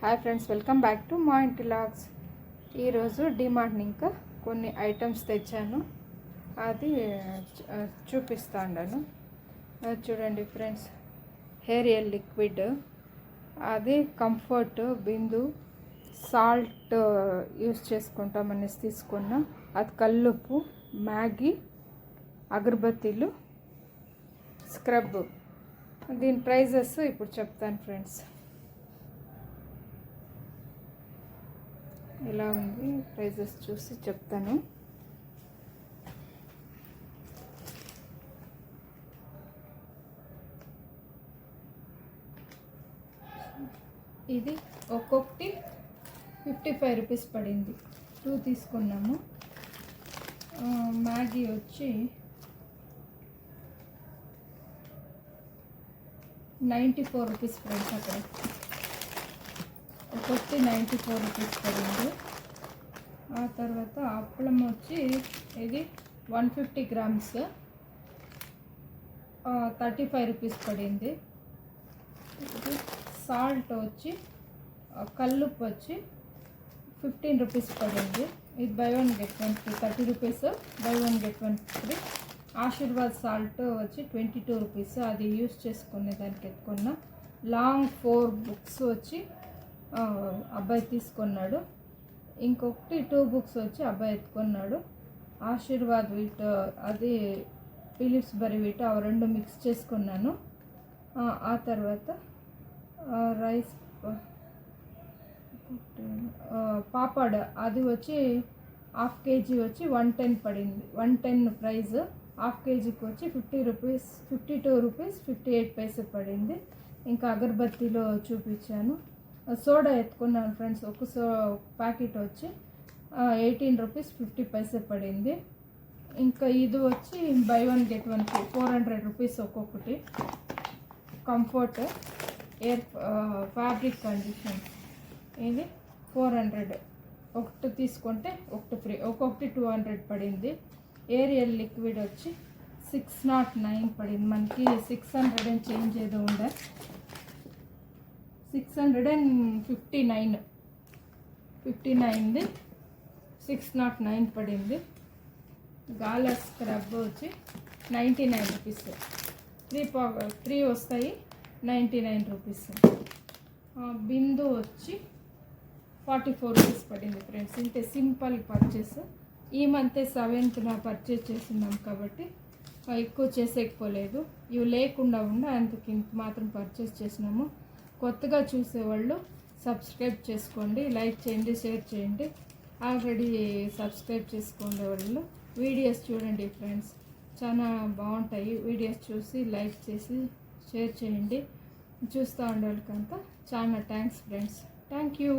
Hi friends, welcome back to మా ఇంటి logs. ఈరోజు డిమార్ట్ ఇంకా కొన్ని ఐటమ్స్ తెచ్చాను, అది చూపిస్తాను. చూడండి ఫ్రెండ్స్, హెయిర్ లిక్విడ్, అది కంఫర్ట్ బిందు సాల్ట్ యూస్ చేసుకుంటామనేసి తీసుకున్నా. అది కల్లుప్పు, మ్యాగీ, అగరబత్తీలు, స్క్రబ్. దీని ప్రైజెస్ ఇప్పుడు చెప్తాను ఫ్రెండ్స్. ఎలా ఉంది ప్రైజెస్ చూసి చెప్తాను. ఇది ఒక్కొక్కటి 55 రూపీస్ పడింది. 2 తీసుకున్నాము. మ్యాగీ వచ్చి 94 రూపీస్ ఫ్రెండ్స్. అక్కడ ఒక్కొక్కటి 94 రూపీస్ పడింది. ఆ తర్వాత అప్పలం వచ్చి ఇది 150 గ్రామ్స్ 35 రూపీస్ పడింది. ఇది సాల్ట్ వచ్చి కల్లుప్పు వచ్చి 15 రూపీస్ పడింది. ఇది buy 1 get 1 free, 30 rupees buy 1 get 1 free. Aashirvaad salt వచ్చి 22 రూపీస్, అది యూస్ చేసుకునే దానికి ఎత్తుకున్నా. లాంగ్ 4 బుక్స్ వచ్చి అబ్బాయి తీసుకున్నాడు. ఇంకొకటి 2 బుక్స్ వచ్చి అబ్బాయి ఎత్తుకున్నాడు. ఆశీర్వాద్ వీట్, అది ఫిలిప్స్ బరీ వీట్, అవి 2 మిక్స్ చేసుకున్నాను. ఆ తర్వాత రైస్ పాపడ్, అది వచ్చి 1/2 కేజీ వచ్చి 110 పడింది. 110 ప్రైజ్. 1/2 కేజీకి వచ్చి 50 రూపీస్, 52 రూపీస్ 58 పైసలు పడింది. ఇంకా అగరబత్తీలో చూపించాను. సోడా ఎత్తుకున్నాను ఫ్రెండ్స్. ఒక ప్యాకెట్ వచ్చి 18 రూపీస్ 50 పైసలు పడింది. ఇంకా ఇది వచ్చి బై 1 గెట్ 1 ఫ్రీ, 400 రూపీస్ ఒక్కొక్కటి. కంఫర్ట్ ఎయిర్ ఫ్యాబ్రిక్ కండిషన్, ఇది 400, ఒకటి తీసుకుంటే ఒకటి ఫ్రీ, ఒక్కొక్కటి 200 పడింది. ఏరియల్ లిక్విడ్ వచ్చి 609 పడింది. మనకి 600 అండ్ చేంజ్ ఏదో ఉండే, 659ది 609 పడింది. గాలా స్క్రబ్ వచ్చి 99 రూపీస్, 3 వస్తాయి, 99 రూపీస్. బిందు వచ్చి 44 రూపీస్ పడింది ఫ్రెండ్స్. ఇంతే సింపుల్ పర్చేస్. ఈ మంత్ 7th పర్చేస్ చేస్తున్నాం కాబట్టి ఎక్కువ చేసేకపోలేదు. ఇవి లేకుండా అందుకు ఇంత మాత్రం పర్చేస్ చేసినాము. కొత్తగా చూసేవాళ్ళు సబ్స్క్రైబ్ చేసుకోండి, లైక్ చేయండి, షేర్ చేయండి. ఆల్రెడీ సబ్స్క్రైబ్ చేసుకునే వాళ్ళు వీడియోస్ చూడండి ఫ్రెండ్స్, చాలా బాగుంటాయి. వీడియోస్ చూసి లైక్ చేసి షేర్ చేయండి. చూస్తూ ఉండే వాళ్ళకంతా చాలా థ్యాంక్స్ ఫ్రెండ్స్. Thank you.